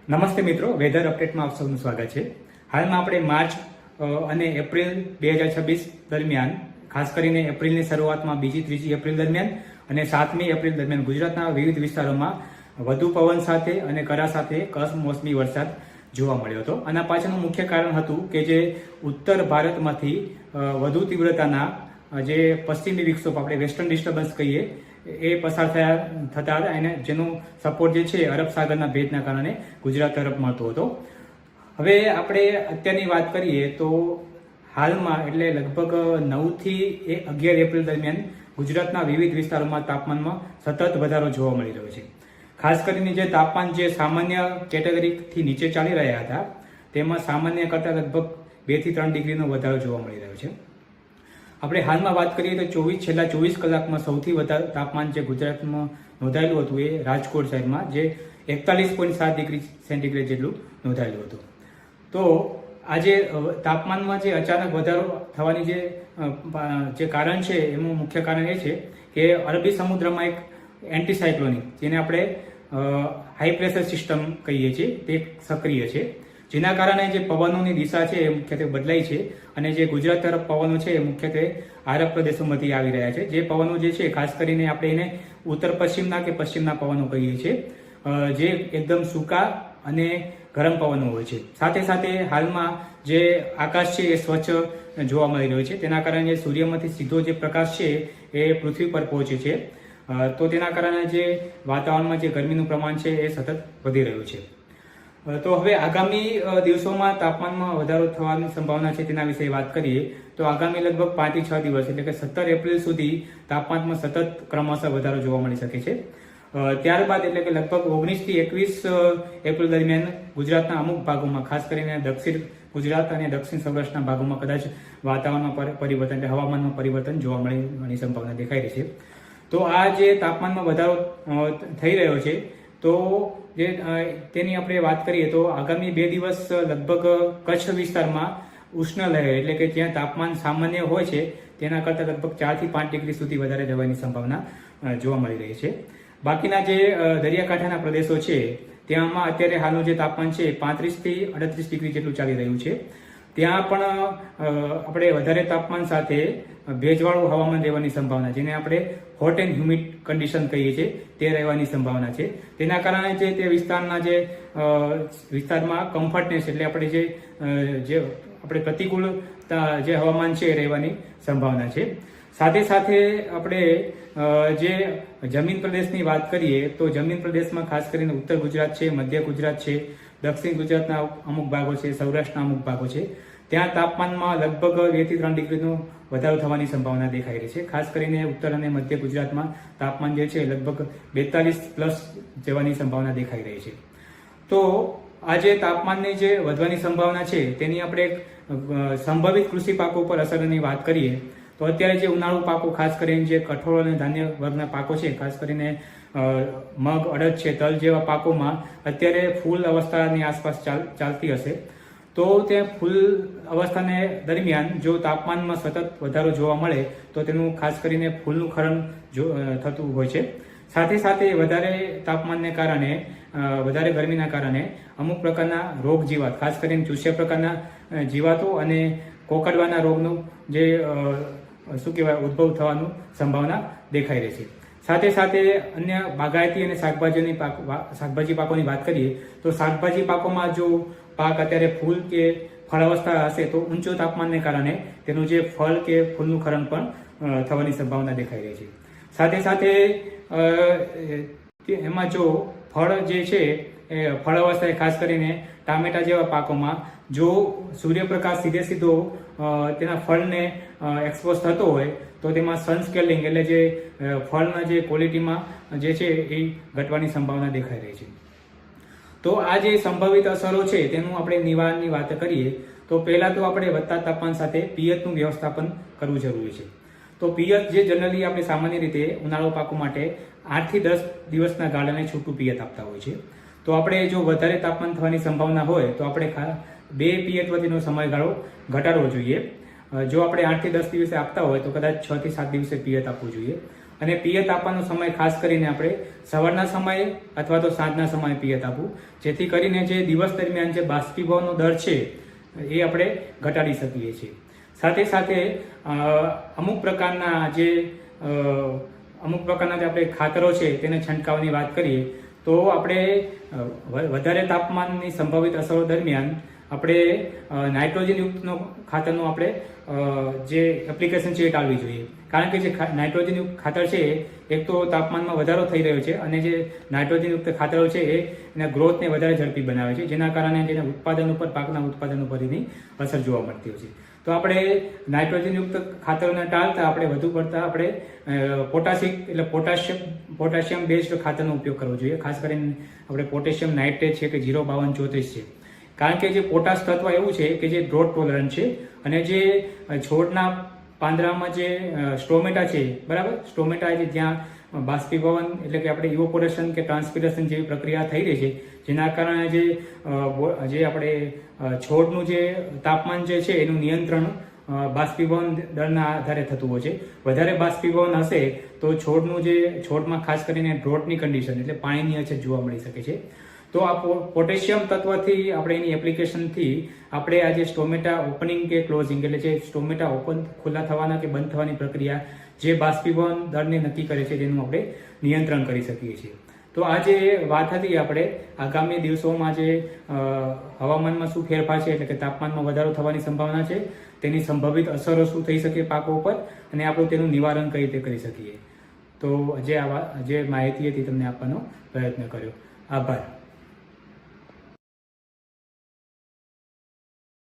નમસ્તે મિત્રો, વેધર અપડેટમાં આપ સૌનું સ્વાગત છે. હાલમાં આપણે માર્ચ અને એપ્રિલ 2026 દરમિયાન, ખાસ કરીને એપ્રિલની શરૂઆતમાં 2-3 એપ્રિલ દરમિયાન અને 7મી એપ્રિલ દરમિયાન ગુજરાતના વિવિધ વિસ્તારોમાં વધુ પવન સાથે અને કરા સાથે કમોસમી વરસાદ જોવા મળ્યો હતો. આના પાછળનું મુખ્ય કારણ હતું કે જે ઉત્તર ભારતમાંથી વધુ તીવ્રતાના જે પશ્ચિમી વિક્ષોભ, આપણે વેસ્ટર્ન ડિસ્ટર્બન્સ કહીએ, એ પસાર થતા હતા અને જેનો સપોર્ટ જે છે અરબ સાગરના ભેજના કારણે ગુજરાત તરફ મળતો હતો. હવે આપણે અત્યારની વાત કરીએ તો હાલમાં એટલે લગભગ 9થી 11 એપ્રિલ દરમિયાન ગુજરાતના વિવિધ વિસ્તારોમાં તાપમાનમાં સતત વધારો જોવા મળી રહ્યો છે. ખાસ કરીને જે તાપમાન જે સામાન્ય કેટેગરીથી નીચે ચાલી રહ્યા હતા તેમાં સામાન્ય કરતાં લગભગ 2 થી 3 ડિગ્રીનો વધારો જોવા મળી રહ્યો છે. આપણે હાલમાં વાત કરીએ તો છેલ્લા 24 કલાકમાં સૌથી વધારે તાપમાન જે ગુજરાતમાં નોંધાયેલું હતું એ રાજકોટ શહેરમાં, જે 41.7 ડિગ્રી સેન્ટીગ્રેડ જેટલું નોંધાયેલું હતું. તો આજે તાપમાનમાં જે અચાનક વધારો થવાની જે કારણ છે એનું મુખ્ય કારણ એ છે કે અરબી સમુદ્રમાં એક એન્ટીસાયક્લોનિક, જેને આપણે હાઈ પ્રેશર સિસ્ટમ કહીએ છીએ, તે સક્રિય છે, જેના કારણે જે પવનોની દિશા છે એ મુખ્યત્વે બદલાઈ છે અને જે ગુજરાત તરફ પવનો છે એ મુખ્યત્વે આરબ પ્રદેશોમાંથી આવી રહ્યા છે. જે પવનો જે છે ખાસ કરીને આપણે એને ઉત્તર પશ્ચિમના કે પશ્ચિમના પવનો કહીએ છીએ, જે એકદમ સૂકા અને ગરમ પવનો હોય છે. સાથે સાથે હાલમાં જે આકાશ છે એ સ્વચ્છ જોવા મળી રહ્યું છે, તેના કારણે સૂર્યમાંથી સીધો જે પ્રકાશ છે એ પૃથ્વી પર પહોંચે છે. તો તેના કારણે જે વાતાવરણમાં જે ગરમીનું પ્રમાણ છે એ સતત વધી રહ્યું છે. તો હવે આગામી દિવસોમાં તાપમાનમાં વધારો થવાની સંભાવના છે તેના વિશે વાત કરીએ તો આગામી લગભગ 5 થી 6 દિવસ એટલે કે 17 એપ્રિલ સુધી તાપમાનમાં સતત ક્રમશઃ વધારો જોવા મળી શકે છે. ત્યારબાદ એટલે કે લગભગ 19 થી 21 એપ્રિલ દરમિયાન ગુજરાતના અમુક ભાગોમાં, ખાસ કરીને દક્ષિણ ગુજરાત અને દક્ષિણ સૌરાષ્ટ્રના ભાગોમાં કદાચ વાતાવરણમાં પરિવર્તન એટલે હવામાનમાં પરિવર્તન જોવા મળવાની સંભાવના દેખાઈ રહી છે. તો આ જે તાપમાનમાં વધારો થઈ રહ્યો છે તો તેની આપણે વાત કરીએ તો આગામી 2 દિવસ લગભગ કચ્છ વિસ્તારમાં ઉષ્ણ લહેર એટલે કે જ્યાં તાપમાન સામાન્ય હોય છે તેના કરતાં લગભગ 4 થી 5 ડિગ્રી સુધી વધારે જવાની સંભાવના જોવા મળી રહી છે. બાકીના જે દરિયાકાંઠાના પ્રદેશો છે ત્યાંમાં અત્યારે હાલનું જે તાપમાન છે 35 થી 38 ડિગ્રી જેટલું ચાલી રહ્યું છે. ત્યાં પણ આપણે વધારે તાપમાન સાથે ભેજવાળું હવામાન રહેવાની સંભાવના, જેને આપણે હોટ એન્ડ હ્યુમિડ કન્ડિશન કહીએ છીએ, તે રહેવાની સંભાવના છે. તેના કારણે તે વિસ્તારમાં કમ્ફર્ટનેસ એટલે આપણે જે આપણે પ્રતિકૂળતા જે હવામાન છે એ રહેવાની સંભાવના છે. સાથે સાથે આપણે જે જમીન પ્રદેશની વાત કરીએ તો જમીન પ્રદેશમાં ખાસ કરીને ઉત્તર ગુજરાત છે, મધ્ય ગુજરાત છે, દક્ષિણ ગુજરાતના અમુક ભાગો છે, સૌરાષ્ટ્રના અમુક ભાગો છે, ત્યાં તાપમાનમાં લગભગ 2 થી 3 ડિગ્રીનો વધારો થવાની સંભાવના દેખાઈ રહી છે. ખાસ કરીને ઉત્તર અને મધ્ય ગુજરાતમાં તાપમાન જે છે લગભગ 42+ જવાની સંભાવના દેખાઈ રહી છે. તો આ જે તાપમાનની જે વધવાની સંભાવના છે તેની આપણે સંભવિત કૃષિ પાકો પર અસરની વાત કરીએ તો અત્યારે જે ઉનાળુ પાકો, ખાસ કરીને જે કઠોળ અને ધાન્ય વર્ગના પાકો છે, ખાસ કરીને મગ, અડદ છે, તલ જેવા પાકોમાં અત્યારે ફૂલ અવસ્થાની આસપાસ ચાલતી હશે. તો તે ફૂલ અવસ્થાને દરમિયાન જો તાપમાનમાં સતત વધારો જોવા મળે તો તેનું ખાસ કરીને ફૂલનું ખરણ થતું હોય છે. સાથે સાથે વધારે તાપમાનને કારણે, વધારે ગરમીના કારણે અમુક પ્રકારના રોગ જીવાત, ખાસ કરીને ચૂસ્યા પ્રકારના જીવાતો અને કોકડવાના રોગનું જે ઉદ્ભવ થવાનું સંભાવના દેખાઈ રહી છે. સાથે સાથે અન્ય બાગાયતી અને શાકભાજી પાકોની વાત કરીએ તો શાકભાજી પાકોમાં જો પાક અત્યારે ફૂલ કે ફળ અવસ્થા હશે તો ઊંચો તાપમાનને કારણે તેનું જે ફળ કે ફૂલનું ખરણ પણ થવાની સંભાવના દેખાઈ રહી છે. સાથે સાથે એમાં જો ફળ જે છે એ ફળ અવસ્થાએ ખાસ કરીને ટામેટા જેવા પાકોમાં જો સૂર્યપ્રકાશ સીધો તેના ફળને એક્સપોઝ થતો હોય તો તેમાં સનસ્કેલિંગ એટલે જે ફળના જે ક્વોલિટીમાં જે છે એ ઘટવાની સંભાવના દેખાઈ રહી છે. તો આ જે સંભવિત અસરો છે તેનું આપણે નિવારણની વાત કરીએ તો પહેલાં તો આપણે વધતા તાપમાન સાથે પિયતનું વ્યવસ્થાપન કરવું જરૂરી છે. તો પિયત જે જનરલી આપણે સામાન્ય રીતે ઉનાળુ પાકો માટે 8 થી 10 દિવસના ગાળાને છૂટું પિયત આપતા હોય છે. તો આપણે જો વધારે તાપમાન થવાની સંભાવના હોય તો આપણે 2 પિયત વચ્ચેનો સમયગાળો ઘટાડવો જોઈએ. જો આપણે 8 થી 10 દિવસે આપતા હોય તો કદાચ 6 થી 7 દિવસે પિયત આપવું જોઈએ. અને પિયત આપવાનો સમય ખાસ કરીને આપણે સવારના સમયે અથવા તો સાંજના સમયે પિયત આપવું, જેથી કરીને જે દિવસ દરમિયાન જે બાષ્પીભવનનો દર છે એ આપણે ઘટાડી શકીએ છીએ. સાથે સાથે અમુક પ્રકારના જે આપણે ખાતરો છે તેને છંટકાવની વાત કરીએ તો આપણે વધારે તાપમાનની સંભવિત અસરો દરમિયાન આપણે નાઇટ્રોજનયુક્તનો ખાતરનું આપણે જે એપ્લિકેશન છે એ ટાળવી જોઈએ. કારણ કે જે નાઇટ્રોજનયુક્ત ખાતર છે એક તો તાપમાનમાં વધારો થઈ રહ્યો છે અને જે નાઇટ્રોજનયુક્ત ખાતરો છે એ એના ગ્રોથને વધારે ઝડપી બનાવે છે, જેના કારણે તેના ઉત્પાદન ઉપર, પાકના ઉત્પાદન ઉપર એની અસર જોવા મળતી હોય છે. તો આપણે નાઇટ્રોજનયુક્ત ખાતરોને ટાળતા આપણે વધુ પડતા આપણે પોટાશિયમ બેઝડ ખાતરનો ઉપયોગ કરવો જોઈએ. ખાસ કરીને આપણે પોટેશિયમ નાઇટ્રેટ છે કે 05234 છે. કારણ કે જે પોટાશ તત્વ એવું છે કે જે ડ્રોટ ટોલરન્ટ છે અને જે છોડના પાંદડામાં જે સ્ટોમેટા છે, બરાબર, સ્ટોમેટા છે જ્યાં બાષ્પીભવન એટલે કે આપણે ઇવોપોરેશન કે ટ્રાન્સપિરેશન જેવી પ્રક્રિયા થઈ રહી છે, જેના કારણે જે આપણે છોડનું જે તાપમાન જે છે એનું નિયંત્રણ બાષ્પીભવન દરના આધારે થતું હોય છે. વધારે બાષ્પીભવન હશે તો છોડમાં ખાસ કરીને ડ્રોટની કન્ડિશન એટલે પાણીની અછત જોવા મળી શકે છે. તો આ પોટેશિયમ તત્વથી આપણે એની એપ્લિકેશનથી આપણે આ જે સ્ટોમેટા ઓપનિંગ કે ક્લોઝિંગ એટલે જે સ્ટોમેટા ખુલ્લા થવાના કે બંધ થવાની પ્રક્રિયા જે બાષ્પીભવન દરને નક્કી કરે છે તેનું આપણે નિયંત્રણ કરી શકીએ છીએ. તો આ જે વાત હતી આપણે આગામી દિવસોમાં જે હવામાનમાં શું ફેરફાર છે એટલે કે તાપમાનમાં વધારો થવાની સંભાવના છે, તેની સંભવિત અસરો શું થઈ શકે પાકો ઉપર અને આપણે તેનું નિવારણ કઈ રીતે કરી શકીએ. તો જે માહિતી હતી તમને આપવાનો પ્રયત્ન કર્યો. આભાર.